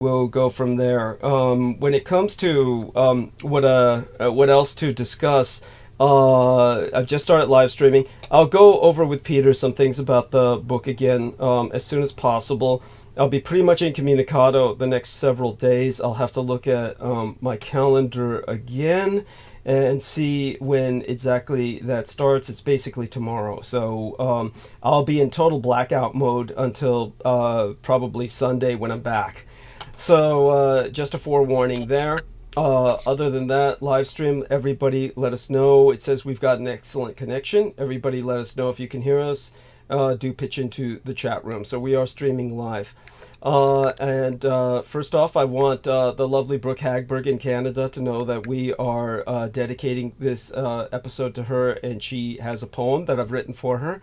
we'll go from there. When it comes to what else to discuss, I've just started live streaming. I'll go over with Peter some things about the book again as soon as possible. I'll be pretty much incommunicado the next several days. I'll have to look at my calendar again and see when exactly that starts. It's basically tomorrow. So I'll be in total blackout mode until probably Sunday when I'm back. So just a forewarning there. Other than that, live stream, everybody let us know. It says we've got an excellent connection. Everybody let us know if you can hear us. Do pitch into the chat room. So we are streaming live. And first off, I want the lovely Brooke Hagberg in Canada to know that we are dedicating this episode to her, and she has a poem that I've written for her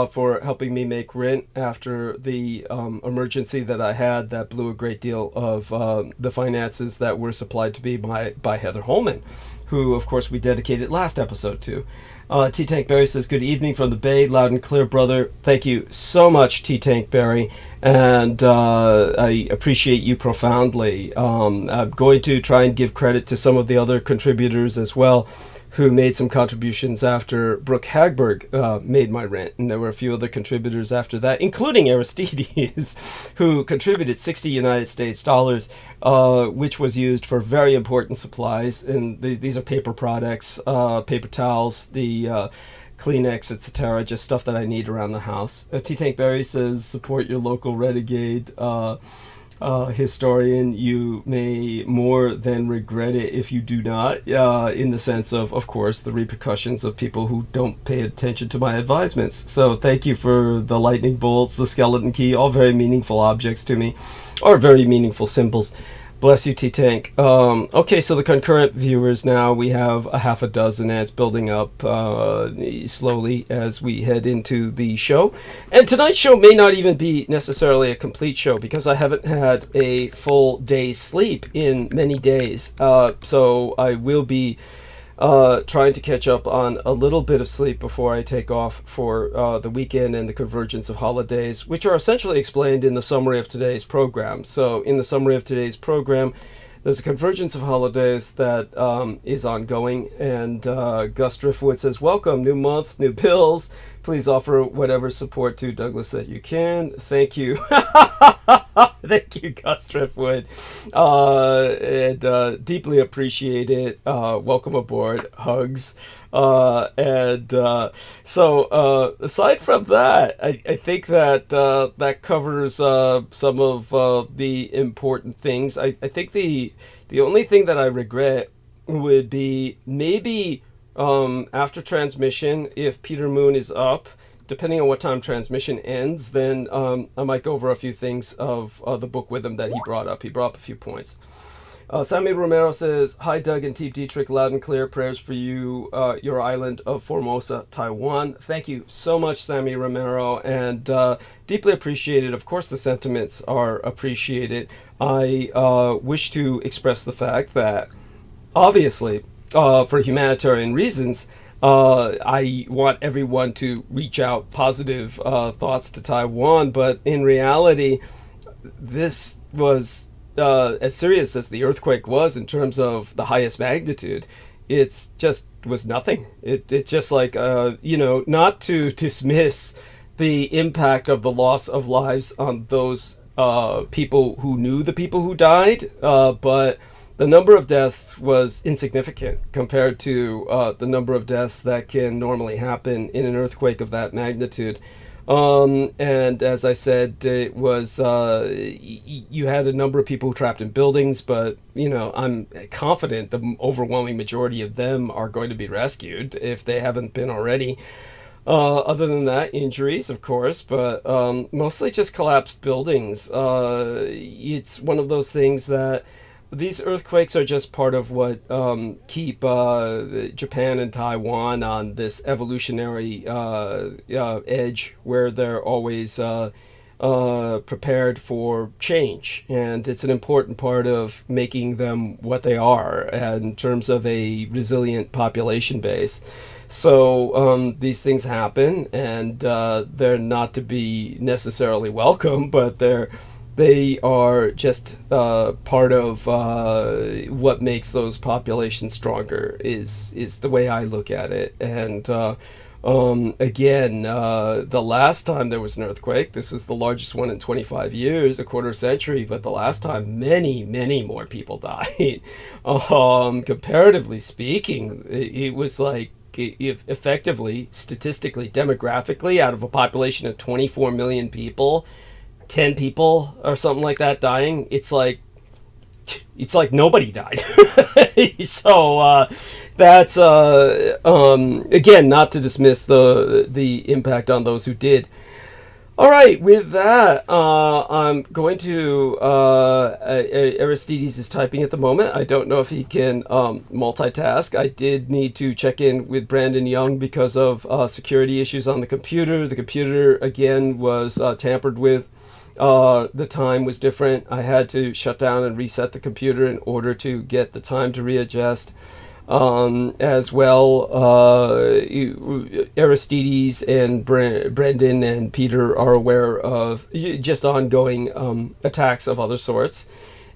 for helping me make rent after the emergency that I had that blew a great deal of the finances that were supplied to me by Heather Holman, who, of course, we dedicated last episode to. T-Tank Berry says, good evening from the Bay, loud and clear, brother. Thank you so much, T-Tank Berry, and I appreciate you profoundly. I'm going to try and give credit to some of the other contributors as well, who made some contributions after Brooke Hagberg made my rent. And there were a few other contributors after that, including Aristides, who contributed 60 United States dollars, which was used for very important supplies. And these are paper products, paper towels, the Kleenex, etc., just stuff that I need around the house. T-Tank Berry says, support your local renegade historian. You may more than regret it if you do not, in the sense of course, the repercussions of people who don't pay attention to my advisements. So thank you for the lightning bolts, the skeleton key, all very meaningful objects to me, or very meaningful symbols. Bless you, T-Tank. Okay, so the concurrent viewers now, we have a half a dozen, and it's building up slowly as we head into the show. And tonight's show may not even be necessarily a complete show because I haven't had a full day's sleep in many days. So I will be trying to catch up on a little bit of sleep before I take off for the weekend and the convergence of holidays, which are essentially explained in the summary of today's program. So in the summary of today's program, there's a convergence of holidays that is ongoing, and Gus Driftwood says, welcome, new month, new bills. Please offer whatever support to Douglas that you can. Thank you. Thank you, Gus Driftwood. And deeply appreciate it. Welcome aboard. Hugs. So aside from that, I think that that covers some of the important things. I think the only thing that I regret would be maybe after transmission, if Peter Moon is up, depending on what time transmission ends, then I might go over a few things of the book with him that he brought up. He brought up a few points. Sammy Romero says, hi, Doug and Teep Dietrich, loud and clear. Prayers for you, your island of Formosa, Taiwan. Thank you so much, Sammy Romero, and deeply appreciated. Of course, the sentiments are appreciated. I wish to express the fact that, obviously, for humanitarian reasons, I want everyone to reach out positive thoughts to Taiwan, but in reality, this was as serious as the earthquake was in terms of the highest magnitude. It's just was nothing. It's just like, not to dismiss the impact of the loss of lives on those people who knew the people who died, but the number of deaths was insignificant compared to the number of deaths that can normally happen in an earthquake of that magnitude. And as I said, it was you had a number of people trapped in buildings, but I'm confident the overwhelming majority of them are going to be rescued if they haven't been already. Other than that, injuries, of course, but mostly just collapsed buildings. It's one of those things that these earthquakes are just part of what keep Japan and Taiwan on this evolutionary edge where they're always prepared for change. And it's an important part of making them what they are in terms of a resilient population base. So these things happen, and they're not to be necessarily welcome, but they're they are just part of what makes those populations stronger. Is the way I look at it. And again, the last time there was an earthquake, this was the largest one in 25 years, a quarter century, but the last time many more people died. Comparatively speaking, it was like, if effectively, statistically, demographically, out of a population of 24 million people, 10 people or something like that dying, it's like nobody died. So that's again, not to dismiss the impact on those who did. All right, with that, I'm going to Aristides is typing at the moment. I don't know if he can multitask. I did need to check in with Brandon Young because of security issues on the computer. The computer again was tampered with. The time was different. I had to shut down and reset the computer in order to get the time to readjust. As well, Aristides and Brendan and Peter are aware of just ongoing attacks of other sorts.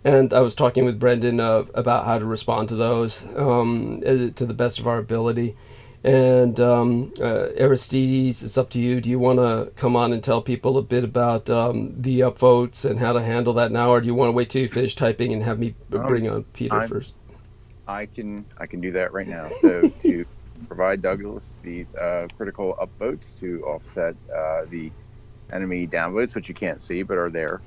And I was talking with Brendan about how to respond to those to the best of our ability. And Aristides, it's up to you. Do you want to come on and tell people a bit about the upvotes and how to handle that now, or do you want to wait till you finish typing and have me bring on Peter first? I can do that right now. So to provide Douglas these critical upvotes to offset the enemy downvotes, which you can't see but are there,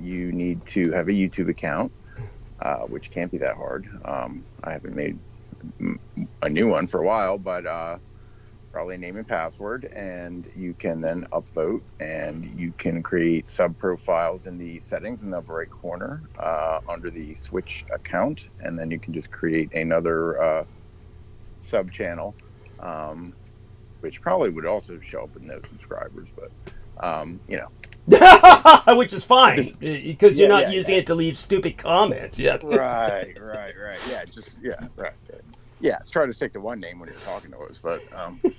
you need to have a YouTube account, which can't be that hard. I haven't made a new one for a while, but probably name and password, and you can then upvote, and you can create sub profiles in the settings in the upper right corner under the switch account, and then you can just create another sub channel, which probably would also show up with no subscribers, but you know. Which is fine, because you're not using it to leave stupid comments. Yeah. Right. Yeah, right. Yeah, let's try to stick to one name when you're talking to us, but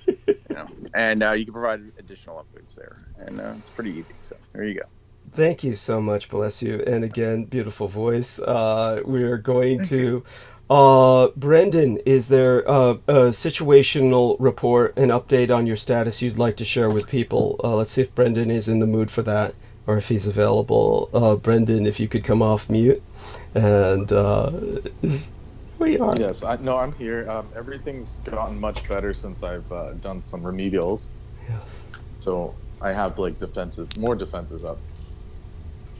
you know, and you can provide additional upvotes there, and it's pretty easy. So there you go. Thank you so much, bless you, and again, beautiful voice. We're going to Brendan. Is there a situational report, an update on your status you'd like to share with people? Let's see if Brendan is in the mood for that, or if he's available. Brendan, if you could come off mute, and we are. Yes, I'm here. Everything's gotten much better since I've done some remedials. Yes. So I have like more defenses up.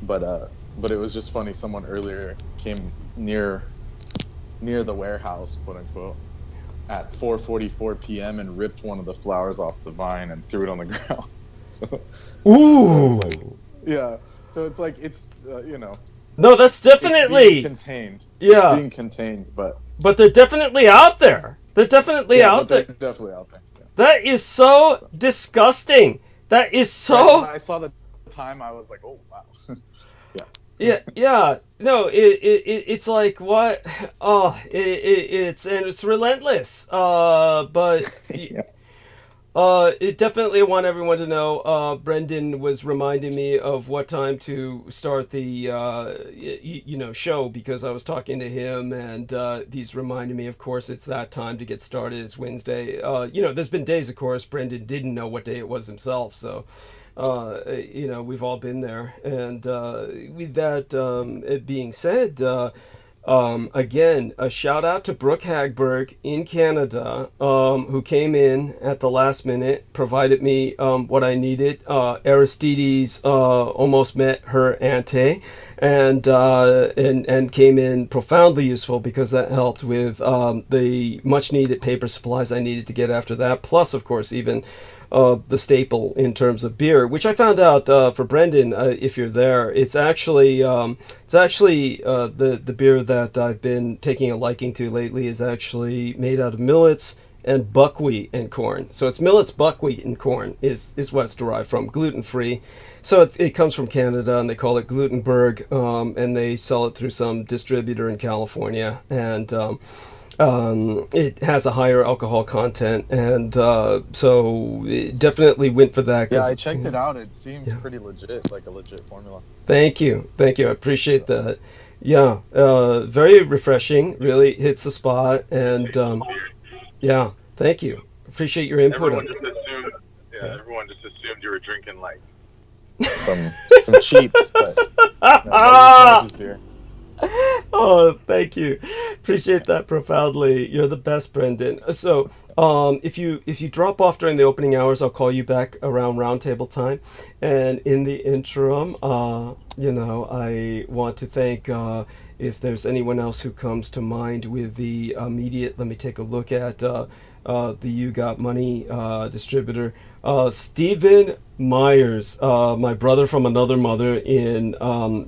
But it was just funny. Someone earlier came near the warehouse, quote unquote, at 4:44 p.m. and ripped one of the flowers off the vine and threw it on the ground. Ooh. So it's like it's you know. No, that's definitely it's being contained. Yeah, it's being contained, but they're definitely out there. They're definitely out there. They're definitely out there. Yeah. That is so disgusting. That is so. When I saw the time, I was like, oh wow. Yeah. No, it's like what? Oh, it's relentless. But. Yeah. It definitely want everyone to know. Brendan was reminding me of what time to start the show, because I was talking to him, and he's reminding me. Of course, it's that time to get started. It's Wednesday. There's been days, of course, Brendan didn't know what day it was himself. So, we've all been there. And with that being said. Again, a shout out to Brooke Hagberg in Canada, who came in at the last minute, provided me what I needed. Aristides almost met her ante, and came in profoundly useful, because that helped with the much needed paper supplies I needed to get after that. Plus, of course, even the staple in terms of beer, which I found out for Brendan, if you're there, it's actually the beer that I've been taking a liking to lately is actually made out of millets and buckwheat and corn. So it's millets, buckwheat, and corn is what it's derived from, gluten-free. So it comes from Canada, and they call it Glutenberg, and they sell it through some distributor in California. And it has a higher alcohol content, and so it definitely went for that. Yeah, I checked it out. It seems pretty legit, like a legit formula. Thank you. I appreciate that. Yeah, very refreshing. Really hits the spot, and yeah, thank you. Appreciate your input. Everyone just assumed you were drinking like some cheaps, but no, beer. Oh, thank you. Appreciate that profoundly. You're the best, Brendan. So, if you drop off during the opening hours, I'll call you back around roundtable time. And in the interim, I want to thank if there's anyone else who comes to mind with the immediate. Let me take a look at the You Got Money distributor, Stephen Myers, my brother from another mother in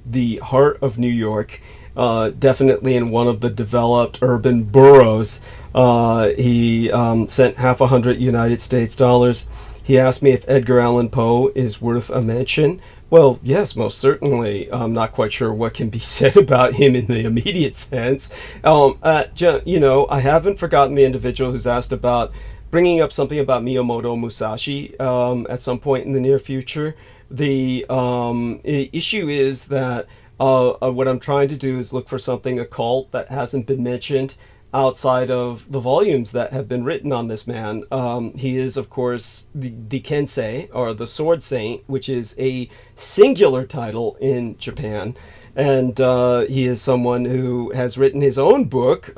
the heart of New York. Definitely in one of the developed urban boroughs. He sent $50 United States dollars. He asked me if Edgar Allan Poe is worth a mention. Well, yes, most certainly. I'm not quite sure what can be said about him in the immediate sense. I haven't forgotten the individual who's asked about bringing up something about Miyamoto Musashi at some point in the near future. The issue is that what I'm trying to do is look for something occult that hasn't been mentioned outside of the volumes that have been written on this man. He is, of course, the Kensei, or the Sword Saint, which is a singular title in Japan. And he is someone who has written his own book.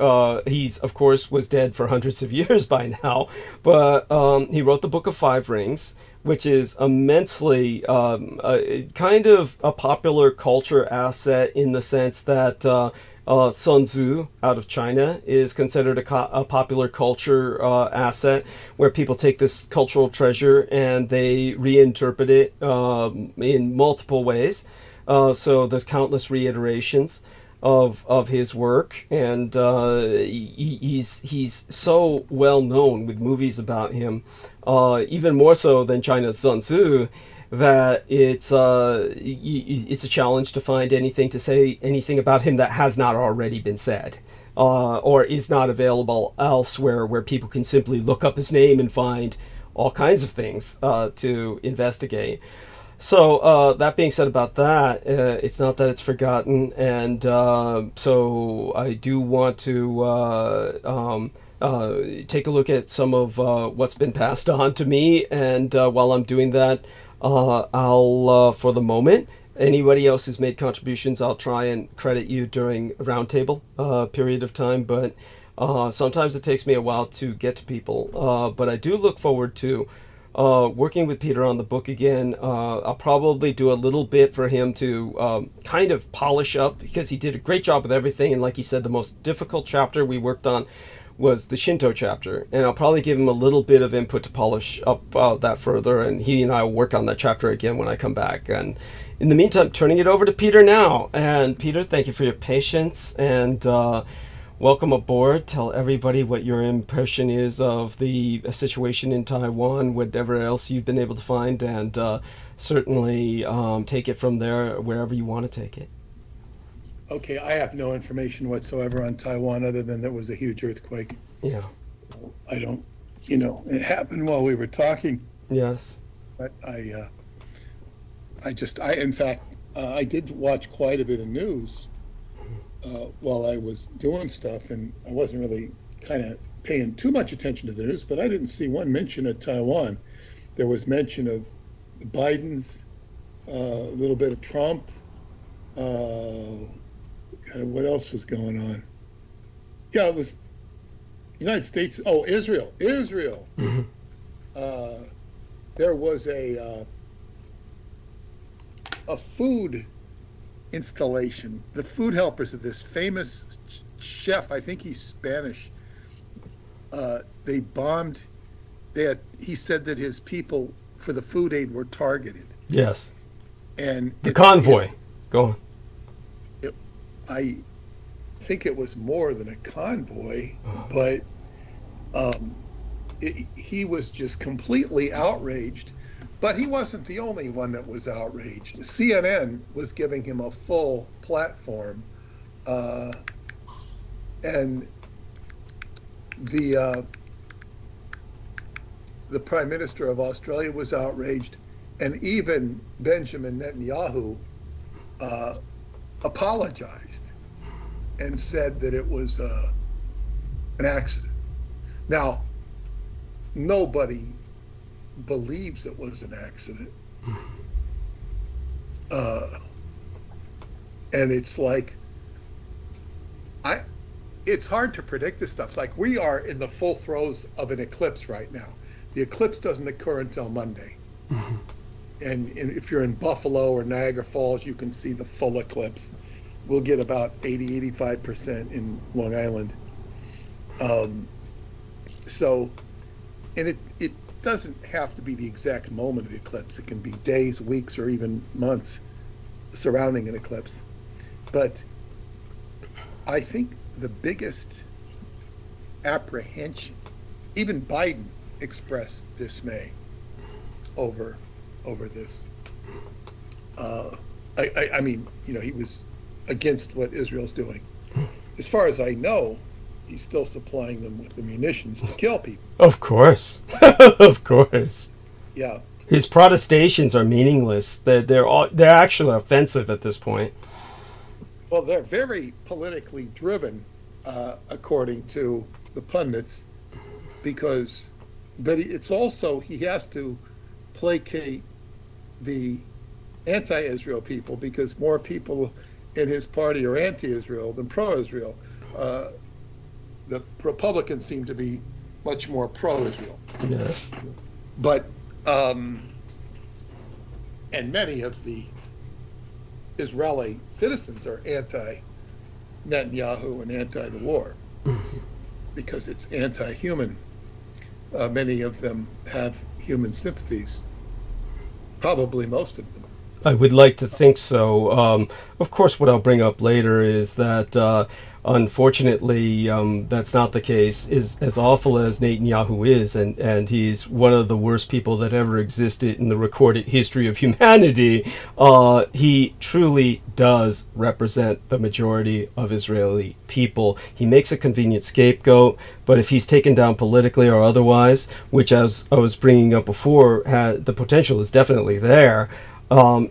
He's, of course, was dead for hundreds of years by now. But he wrote the Book of Five Rings, which is immensely kind of a popular culture asset in the sense that Sun Tzu out of China is considered a popular culture asset, where people take this cultural treasure and they reinterpret it in multiple ways. So there's countless reiterations of his work, and he's so well known with movies about him, even more so than China's Sun Tzu, that it's a challenge to find anything to say anything about him that has not already been said, or is not available elsewhere, where people can simply look up his name and find all kinds of things to investigate. So that being said about that, it's not that it's forgotten, and so I do want to take a look at some of what's been passed on to me, and while I'm doing that, I'll, for the moment, anybody else who's made contributions, I'll try and credit you during a roundtable period of time, but sometimes it takes me a while to get to people, but I do look forward to working with Peter on the book again. I'll probably do a little bit for him to kind of polish up, because he did a great job with everything, and like he said, the most difficult chapter we worked on was the Shinto chapter, and I'll probably give him a little bit of input to polish up that further, and he and I will work on that chapter again when I come back. And in the meantime, turning it over to Peter now. And Peter, thank you for your patience, and welcome aboard. Tell everybody what your impression is of the situation in Taiwan, whatever else you've been able to find, and certainly take it from there wherever you want to take it. Okay, I have no information whatsoever on Taiwan other than there was a huge earthquake. Yeah. So I don't, it happened while we were talking. Yes. But I in fact, I did watch quite a bit of news while I was doing stuff, and I wasn't really kind of paying too much attention to the news, but I didn't see one mention of Taiwan. There was mention of Biden's, a little bit of Trump, what else was going on? Yeah, it was United States. Oh, Israel. Mm-hmm. There was a food installation. The food helpers of this famous chef, I think he's Spanish, they bombed. He said that his people for the food aid were targeted. Yes. And the convoy. Go on. I think it was more than a convoy, but he was just completely outraged. But he wasn't the only one that was outraged. CNN was giving him a full platform, and the Prime Minister of Australia was outraged, and even Benjamin Netanyahu apologized and said that it was an accident. Now, nobody believes it was an accident. And it's like, it's hard to predict this stuff. It's like we are in the full throes of an eclipse right now. The eclipse doesn't occur until Monday. And if you're in Buffalo or Niagara Falls, you can see the full eclipse. We'll get about 85% in Long Island. So, and it doesn't have to be the exact moment of the eclipse. It can be days, weeks, or even months surrounding an eclipse. But I think the biggest apprehension, even Biden expressed dismay over this. I mean, you know, he was against what Israel's doing. As far as I know, he's still supplying them with the munitions to kill people. Of course. Of course. Yeah. His protestations are meaningless. They're actually offensive at this point. Well, they're very politically driven, according to the pundits, but it's also, he has to placate the anti-Israel people because more people in his party are anti-Israel than pro-Israel. The Republicans seem to be much more pro-Israel. Yes. But, and many of the Israeli citizens are anti-Netanyahu and anti the war because it's anti-human. Many of them have human sympathies, probably most of them. I would like to think so. Of course, what I'll bring up later is that, unfortunately, that's not the case. Is as awful as Netanyahu is, and he's one of the worst people that ever existed in the recorded history of humanity, he truly does represent the majority of Israeli people. He makes a convenient scapegoat, but if he's taken down politically or otherwise, which, as I was bringing up before, the potential is definitely there,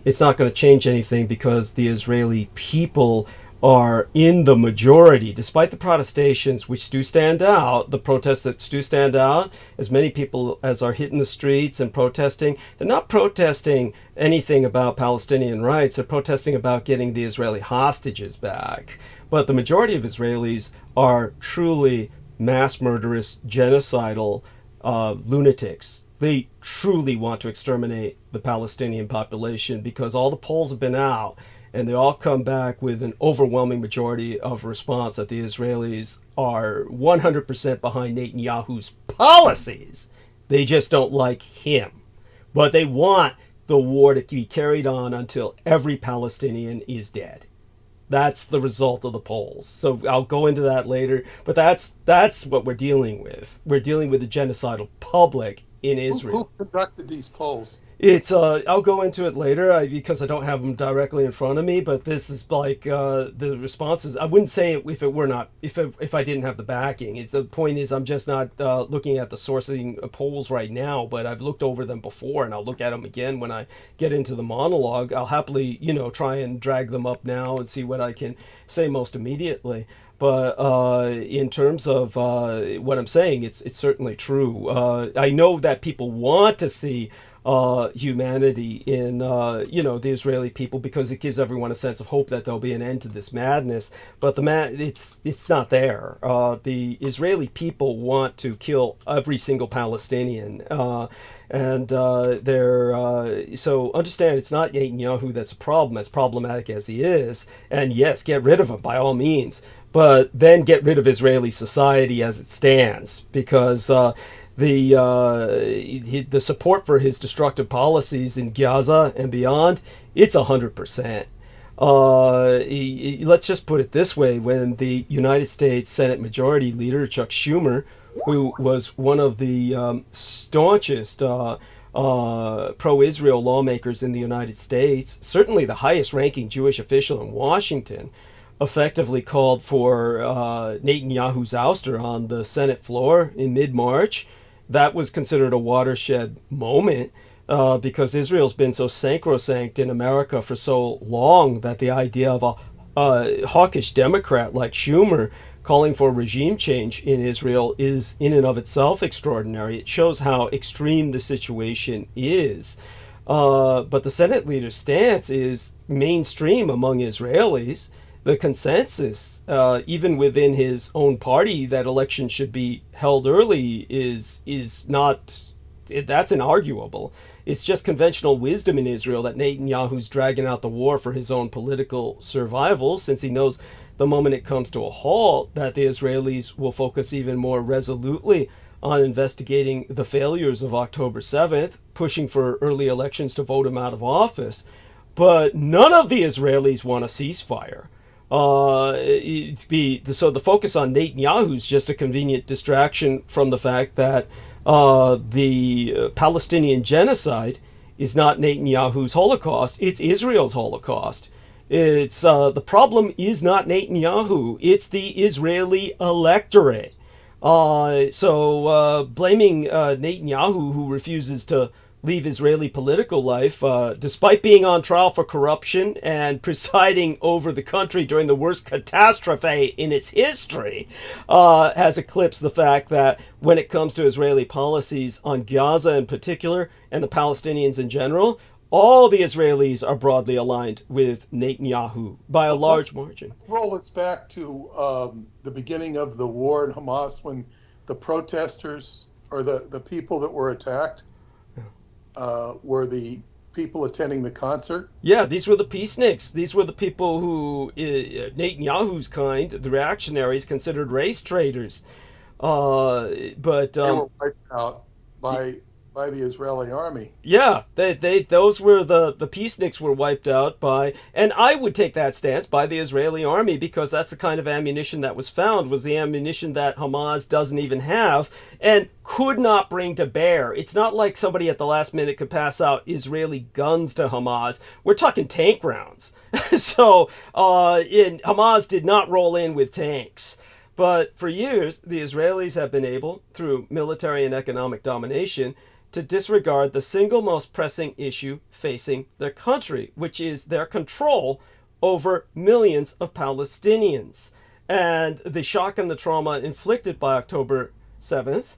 it's not going to change anything because the Israeli people are in the majority, despite the protestations which do stand out, the protests that do stand out, as many people as are hitting the streets and protesting. They're not protesting anything about Palestinian rights. They're protesting about getting the Israeli hostages back. But the majority of Israelis are truly mass murderous, genocidal lunatics. They truly want to exterminate the Palestinian population because all the polls have been out and they all come back with an overwhelming majority of response that the Israelis are 100% behind Netanyahu's policies. They just don't like him. But they want the war to be carried on until every Palestinian is dead. That's the result of the polls. So I'll go into that later. But that's what we're dealing with. We're dealing with a genocidal public in Israel. Who conducted these polls? It's I'll go into it later because I don't have them directly in front of me. But this is like the responses. I wouldn't say it if I didn't have the backing. The point is I'm just not looking at the sourcing polls right now. But I've looked over them before, and I'll look at them again when I get into the monologue. I'll happily try and drag them up now and see what I can say most immediately. But in terms of what I'm saying, it's certainly true. I know that people want to see humanity in the Israeli people because it gives everyone a sense of hope that there'll be an end to this madness. But it's not there. The Israeli people want to kill every single Palestinian, and so understand it's not Netanyahu that's a problem, as problematic as he is. And yes, get rid of him by all means. But then get rid of Israeli society as it stands, because the support for his destructive policies in Gaza and beyond, it's 100%. Let's just put it this way: when the United States Senate Majority Leader Chuck Schumer, who was one of the staunchest pro-Israel lawmakers in the United States, certainly the highest-ranking Jewish official in Washington, effectively called for Netanyahu's ouster on the Senate floor in mid-March. That was considered a watershed moment because Israel's been so sacrosanct in America for so long that the idea of a hawkish Democrat like Schumer calling for regime change in Israel is in and of itself extraordinary. It shows how extreme the situation is. But the Senate leader's stance is mainstream among Israelis. The consensus, even within his own party, that elections should be held early is not, that's inarguable. It's just conventional wisdom in Israel that Netanyahu's dragging out the war for his own political survival, since he knows the moment it comes to a halt that the Israelis will focus even more resolutely on investigating the failures of October 7th, pushing for early elections to vote him out of office. But none of the Israelis want a ceasefire. So the focus on Netanyahu is just a convenient distraction from the fact that the Palestinian genocide is not Netanyahu's Holocaust, it's Israel's Holocaust. It's the problem is not Netanyahu, it's the Israeli electorate. So blaming Netanyahu, who refuses to leave Israeli political life, despite being on trial for corruption and presiding over the country during the worst catastrophe in its history, has eclipsed the fact that when it comes to Israeli policies on Gaza in particular, and the Palestinians in general, all the Israelis are broadly aligned with Netanyahu by a large margin. Roll this back to the beginning of the war in Hamas, when the protesters, or the people that were attacked, were the people attending the concert. Yeah, these were the peaceniks. These were the people who Netanyahu's kind, the reactionaries, considered race traitors. But they were wiped out by the Israeli army. Yeah, those were the peaceniks were wiped out by, and I would take that stance, by the Israeli army, because that's the kind of ammunition that was found, was the ammunition that Hamas doesn't even have and could not bring to bear. It's not like somebody at the last minute could pass out Israeli guns to Hamas. We're talking tank rounds. So Hamas did not roll in with tanks. But for years, the Israelis have been able, through military and economic domination, to disregard the single most pressing issue facing their country, which is their control over millions of Palestinians. And the shock and the trauma inflicted by October 7th,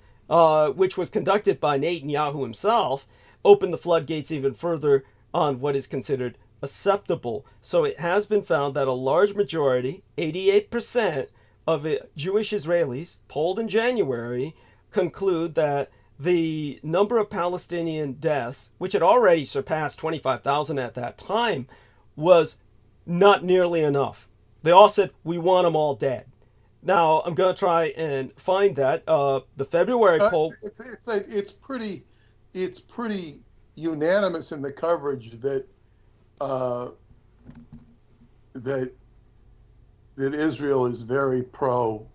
which was conducted by Netanyahu himself, opened the floodgates even further on what is considered acceptable. So it has been found that a large majority, 88%, of Jewish Israelis polled in January conclude that the number of Palestinian deaths, which had already surpassed 25,000 at that time, was not nearly enough. They all said, we want them all dead. Now, I'm going to try and find that. The February poll... It's pretty unanimous in the coverage that that Israel is very pro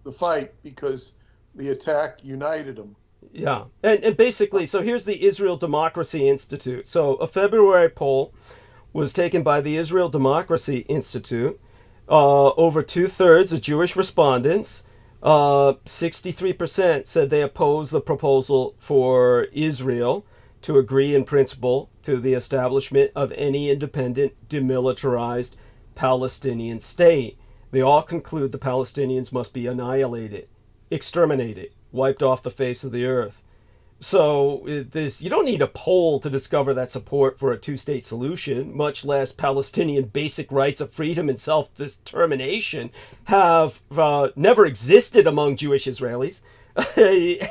the fight, because the attack united them. Yeah, and basically, so here's the Israel Democracy Institute. So a February poll was taken by the Israel Democracy Institute. Over 2/3 of Jewish respondents, 63% said they oppose the proposal for Israel to agree in principle to the establishment of any independent, demilitarized Palestinian state. They all conclude the Palestinians must be annihilated, exterminated, wiped off the face of the earth. So you don't need a poll to discover that support for a two-state solution, much less Palestinian basic rights of freedom and self-determination, have never existed among Jewish Israelis.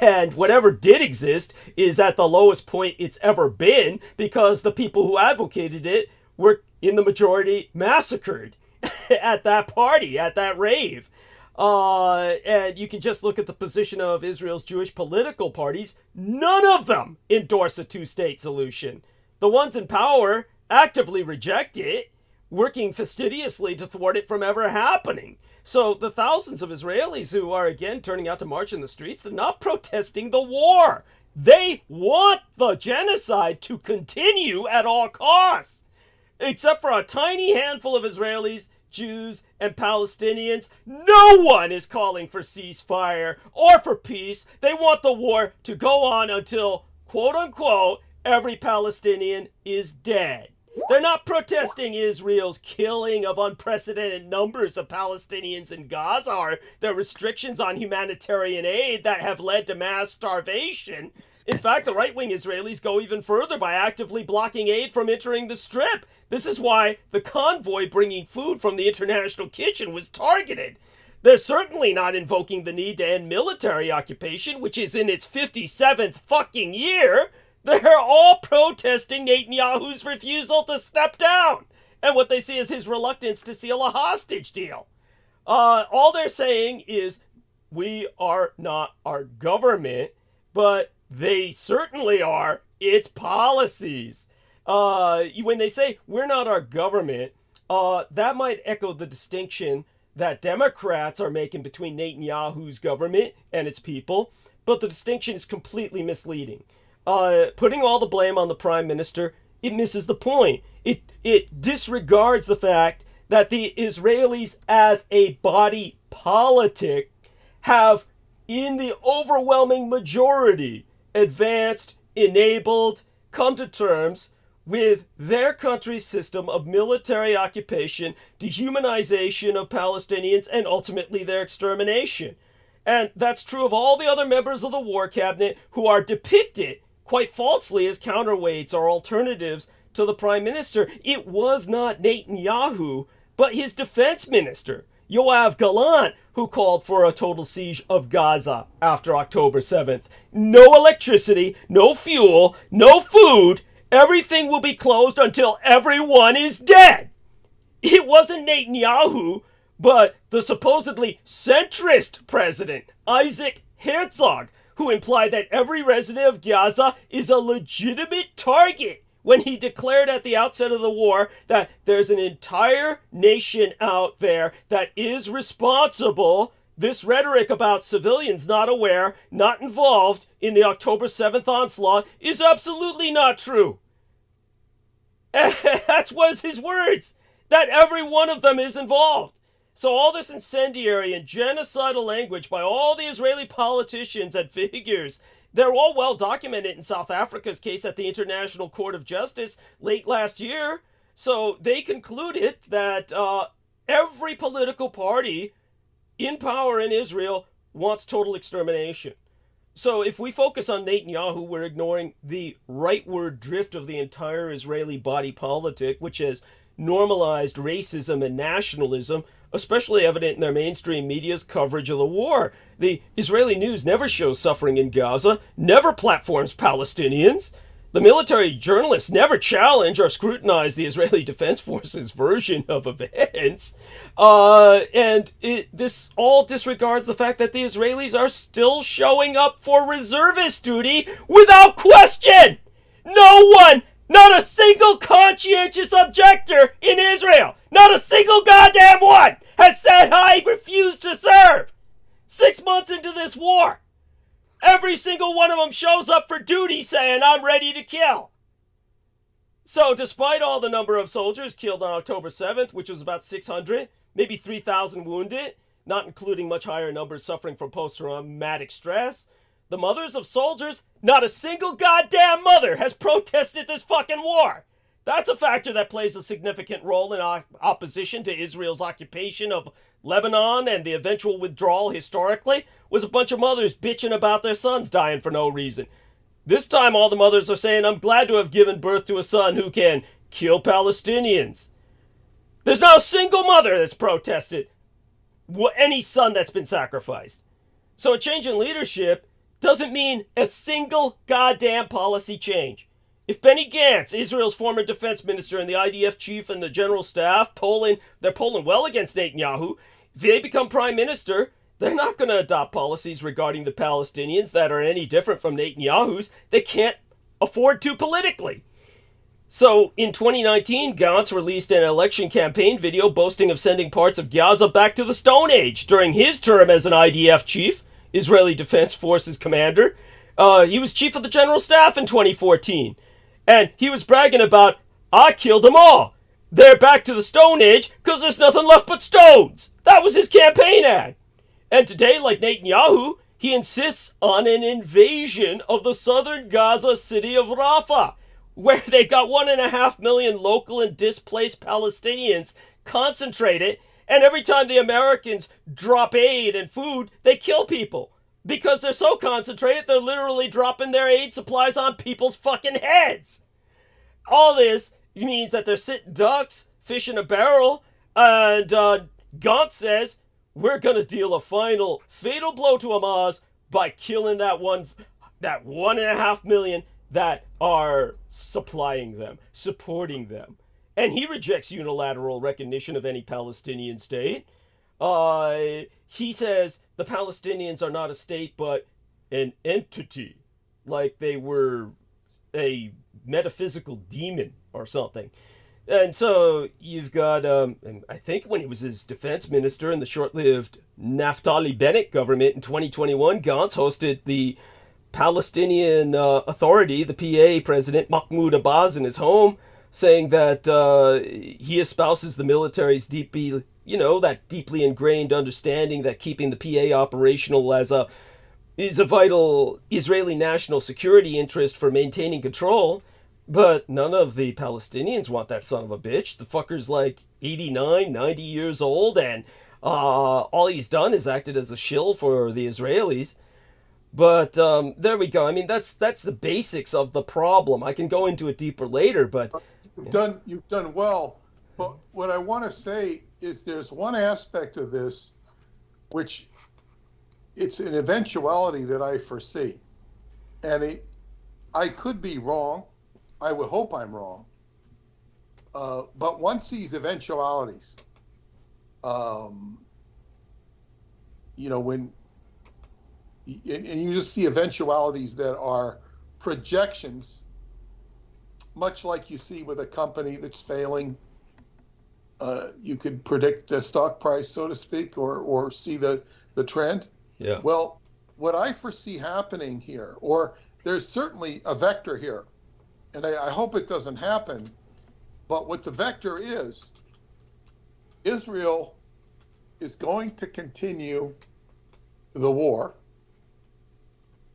And whatever did exist is at the lowest point it's ever been, because the people who advocated it were in the majority massacred at that party, at that rave. And you can just look at the position of Israel's Jewish political parties. None of them endorse a two-state solution. The ones in power actively reject it, working fastidiously to thwart it from ever happening. So the thousands of Israelis who are again turning out to march in the streets, they're not protesting the war. They want the genocide to continue at all costs. Except for a tiny handful of Israelis Jews and Palestinians. No one is calling for ceasefire or for peace. They want the war to go on until, quote unquote, every Palestinian is dead. They're not protesting Israel's killing of unprecedented numbers of Palestinians in Gaza or the restrictions on humanitarian aid that have led to mass starvation. In fact, the right-wing Israelis go even further by actively blocking aid from entering the Strip. This is why the convoy bringing food from the International Kitchen was targeted. They're certainly not invoking the need to end military occupation, which is in its 57th fucking year. They're all protesting Netanyahu's refusal to step down and what they see as his reluctance to seal a hostage deal. All they're saying is, we are not our government, but they certainly are its policies. When they say, we're not our government, that might echo the distinction that Democrats are making between Netanyahu's government and its people, but the distinction is completely misleading. Putting all the blame on the prime minister, it misses the point. It disregards the fact that the Israelis as a body politic have, in the overwhelming majority, advanced, enabled, come to terms with their country's system of military occupation, dehumanization of Palestinians, and ultimately their extermination. And that's true of all the other members of the war cabinet who are depicted quite falsely as counterweights or alternatives to the prime minister. It was not Netanyahu, but his defense minister, Yoav Gallant, who called for a total siege of Gaza after October 7th. No electricity, no fuel, no food. Everything will be closed until everyone is dead. It wasn't Netanyahu, but the supposedly centrist president, Isaac Herzog, who implied that every resident of Gaza is a legitimate target when he declared at the outset of the war that there's an entire nation out there that is responsible. This rhetoric about civilians not aware, not involved in the October 7th onslaught is absolutely not true. That's was his words, that every one of them is involved. So all this incendiary and genocidal language by all the Israeli politicians and figures, they're all well documented in South Africa's case at the International Court of Justice late last year. So they concluded that every political party in power in Israel wants total extermination. So if we focus on Netanyahu, we're ignoring the rightward drift of the entire Israeli body politic, which has normalized racism and nationalism, especially evident in their mainstream media's coverage of the war. The Israeli news never shows suffering in Gaza, never platforms Palestinians. The military journalists never challenge or scrutinize the Israeli Defense Forces version of events. This all disregards the fact that the Israelis are still showing up for reservist duty without question. No one, not a single conscientious objector in Israel, not a single goddamn one, has said, I refuse to serve. 6 months into this war, every single one of them shows up for duty saying, I'm ready to kill. So despite all the number of soldiers killed on October 7th, which was about 600, maybe 3,000 wounded, not including much higher numbers suffering from post-traumatic stress, the mothers of soldiers, not a single goddamn mother has protested this fucking war. That's a factor that plays a significant role in opposition to Israel's occupation of Lebanon and the eventual withdrawal historically, was a bunch of mothers bitching about their sons dying for no reason. This time all the mothers are saying, I'm glad to have given birth to a son who can kill Palestinians. There's not a single mother that's protested any son that's been sacrificed. So a change in leadership doesn't mean a single goddamn policy change. If Benny Gantz, Israel's former defense minister, and the IDF chief and the general staff, they're polling well against Netanyahu, if they become prime minister, they're not going to adopt policies regarding the Palestinians that are any different from Netanyahu's. They can't afford to politically. So in 2019, Gantz released an election campaign video boasting of sending parts of Gaza back to the Stone Age during his term as an IDF chief, Israeli Defense Forces commander. He was chief of the general staff in 2014. And he was bragging about, I killed them all. they're back to the Stone Age because there's nothing left but stones. That was his campaign ad. And today, like Netanyahu, he insists on an invasion of the southern Gaza city of Rafah, where they've got 1.5 million local and displaced Palestinians concentrated, and every time the Americans drop aid and food, they kill people. Because they're so concentrated, they're literally dropping their aid supplies on people's fucking heads. All this means that they're sitting ducks, fish in a barrel, and Gantz says, we're going to deal a final fatal blow to Hamas by killing that 1.5 million that are supplying them, supporting them. And he rejects unilateral recognition of any Palestinian state. He says the Palestinians are not a state, but an entity, like they were a metaphysical demon or something. And so you've got, and I think when he was his defense minister in the short-lived Naftali Bennett government in 2021, Gantz hosted the Palestinian Authority, the PA president, Mahmoud Abbas, in his home, saying that he espouses the military's deeply, that deeply ingrained understanding that keeping the PA operational is a vital Israeli national security interest for maintaining control. But none of the Palestinians want that son of a bitch. The fucker's like 89, 90 years old, and all he's done is acted as a shill for the Israelis. But there we go. I mean, that's the basics of the problem. I can go into it deeper later, but you've done well. But what I want to say is there's one aspect of this which it's an eventuality that I foresee, and I could be wrong. I would hope I'm wrong. But once these eventualities, when and you just see eventualities that are projections, much like you see with a company that's failing, you could predict the stock price, so to speak, or see the trend. Yeah. Well, what I foresee happening here, or there's certainly a vector here, and I hope it doesn't happen, but what the vector is, Israel is going to continue the war.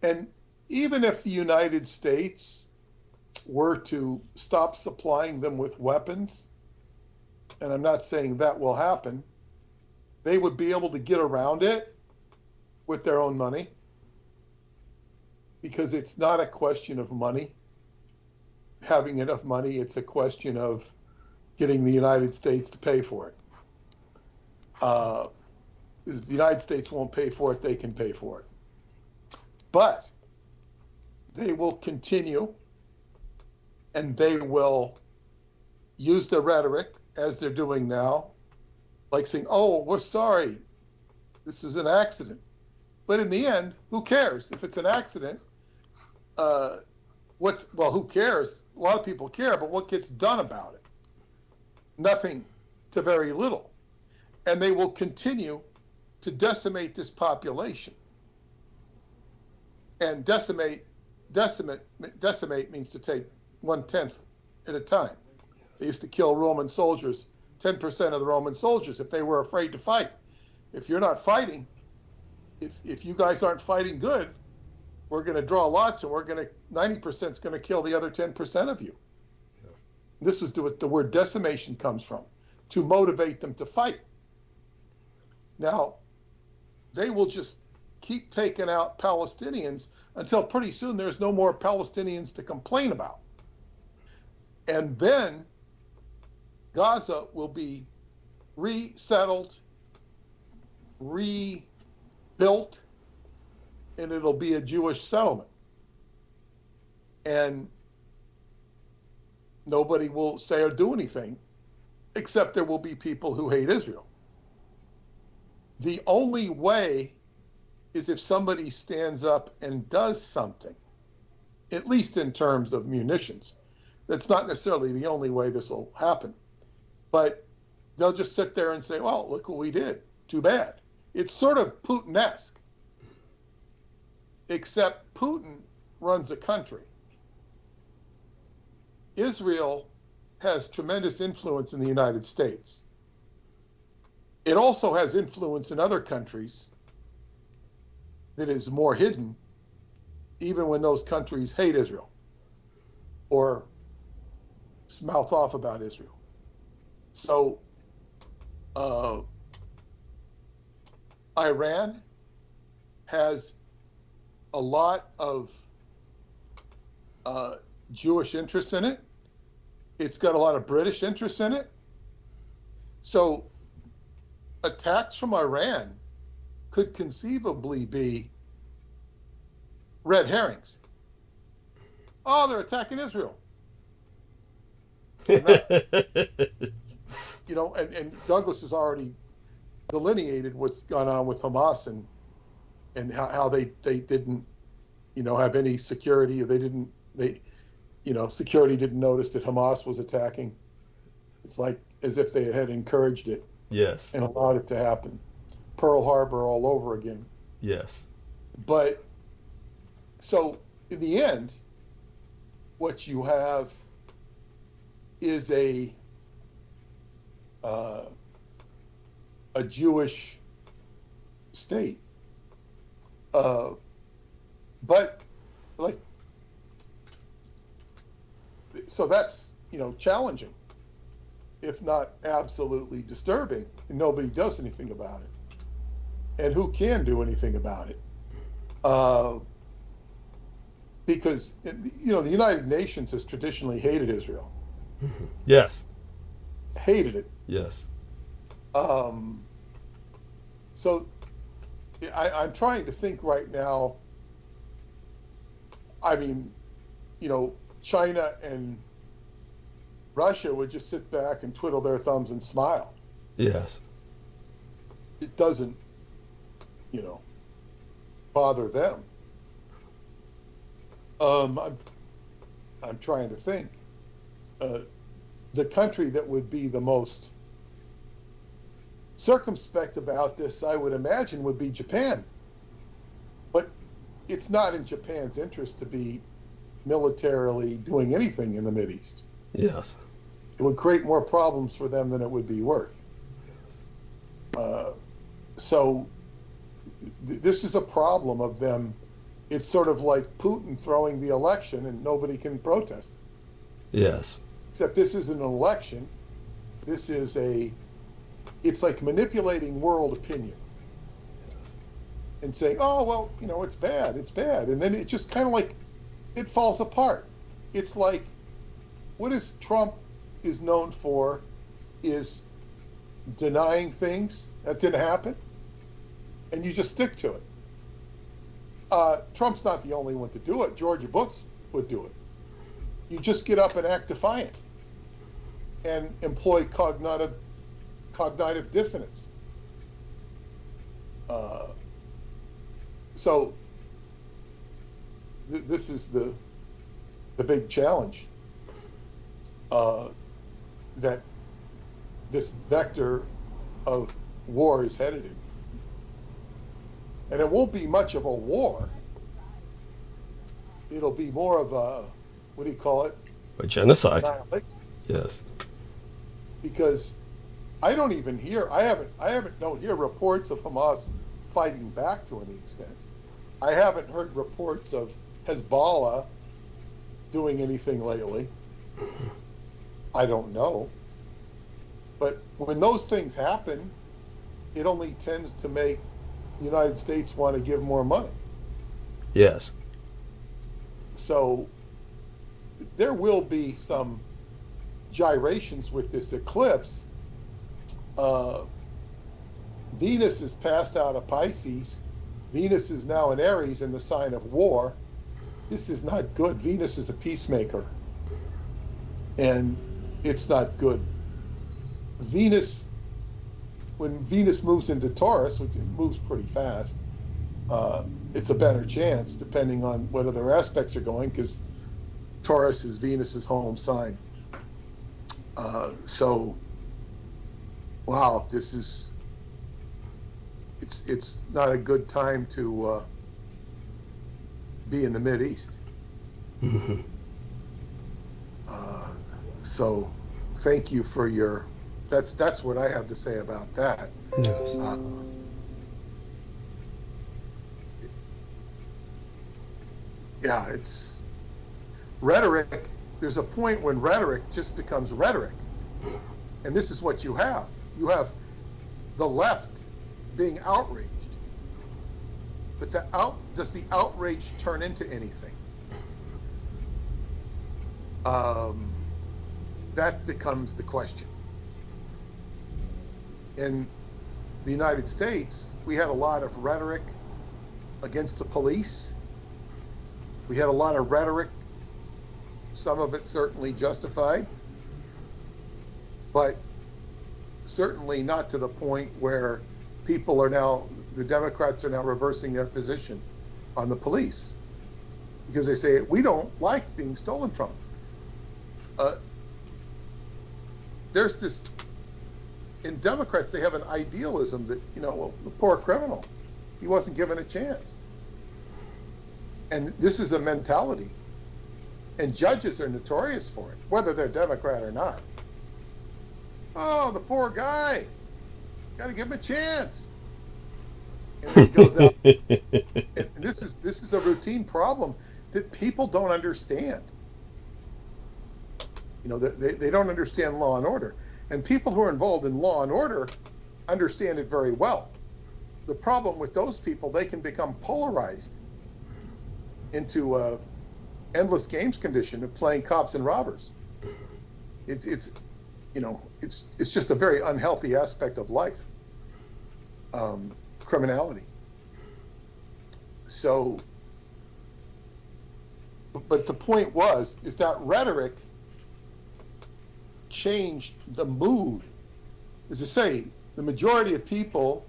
And even if the United States were to stop supplying them with weapons, and I'm not saying that will happen, they would be able to get around it with their own money, because it's not a question of money, having enough money. It's a question of getting the United States to pay for it. If the United States won't pay for it, they can pay for it. But they will continue, and they will use the rhetoric as they're doing now, like saying, oh, we're sorry, this is an accident. But in the end, who cares? If it's an accident, who cares? A lot of people care, but what gets done about it? Nothing to very little. And they will continue to decimate this population. And decimate means to take 1/10 at a time. They used to kill Roman soldiers, 10% of the Roman soldiers, if they were afraid to fight. If you're not fighting, if you guys aren't fighting good, we're going to draw lots, and 90% is going to kill the other 10% of you. Yeah. This is what the word decimation comes from, to motivate them to fight. Now, they will just keep taking out Palestinians until pretty soon there's no more Palestinians to complain about. And then Gaza will be resettled, rebuilt, and it'll be a Jewish settlement. And nobody will say or do anything, except there will be people who hate Israel. The only way is if somebody stands up and does something, at least in terms of munitions. That's not necessarily the only way this will happen. But they'll just sit there and say, well, look what we did. Too bad. It's sort of Putin-esque, except Putin runs a country. Israel has tremendous influence in the United States. It also has influence in other countries that is more hidden, even when those countries hate Israel or mouth off about Israel. So Iran has a lot of Jewish interests in it. It's got a lot of British interests in it. So attacks from Iran could conceivably be red herrings. Oh, they're attacking Israel. And Douglas has already delineated what's gone on with Hamas and how they didn't, have any security. Security didn't notice that Hamas was attacking. It's like as if they had encouraged it. Yes. And allowed it to happen. Pearl Harbor all over again. Yes. But so in the end, what you have is a Jewish state. But like, so that's, challenging, if not absolutely disturbing, and nobody does anything about it. And who can do anything about it? Because, the United Nations has traditionally hated Israel. Yes. Hated it. Yes. So I'm trying to think right now. I mean, China and Russia would just sit back and twiddle their thumbs and smile. Yes. It doesn't, bother them. I'm trying to think. The country that would be the most circumspect about this, I would imagine, would be Japan. But it's not in Japan's interest to be militarily doing anything in the Mideast. Yes. It would create more problems for them than it would be worth. So this is a problem of them. It's sort of like Putin throwing the election and nobody can protest. Yes. Except this isn't an election. This is it's like manipulating world opinion. And saying, oh, well, it's bad. And then it just kind of like, it falls apart. It's like, what is Trump is known for is denying things that didn't happen, and you just stick to it. Trump's not the only one to do it. George Bush would do it. You just get up and act defiant and employ cognitive dissonance. So this is the big challenge that this vector of war is headed in. And it won't be much of a war. It'll be more of a, what do you call it? A genocide. Annihilation. Yes. Because I don't hear reports of Hamas fighting back to any extent. I haven't heard reports of Hezbollah doing anything lately. I don't know. But when those things happen, it only tends to make the United States want to give more money. Yes. So there will be some gyrations with this eclipse. Venus is passed out of Pisces. Venus is now in Aries in the sign of war. This is not good. Venus is a peacemaker. And it's not good. When Venus moves into Taurus, which it moves pretty fast, it's a better chance depending on what other aspects are going, because Taurus is Venus's home sign. So, wow, it's not a good time to be in the Mideast. So thank you for your. That's what I have to say about that. Yes. Yeah, it's rhetoric. There's a point when rhetoric just becomes rhetoric, and this is what you have. You have the left being outraged, but does the outrage turn into anything? That becomes the question. In the United States, we had a lot of rhetoric against the police. We had a lot of rhetoric, some of it certainly justified, but certainly not to the point where the Democrats are now reversing their position on the police, because they say, we don't like being stolen from. There's this, in Democrats, they have an idealism that, well, the poor criminal, he wasn't given a chance. And this is a mentality. And judges are notorious for it, whether they're Democrat or not. Oh, the poor guy, got to give him a chance. And then he goes out. And this is a routine problem that people don't understand. They don't understand law and order. And people who are involved in law and order understand it very well. The problem with those people, they can become polarized into a endless games condition of playing cops and robbers. It's just a very unhealthy aspect of life, criminality. So, but the point is that rhetoric changed the mood. As I say, the majority of people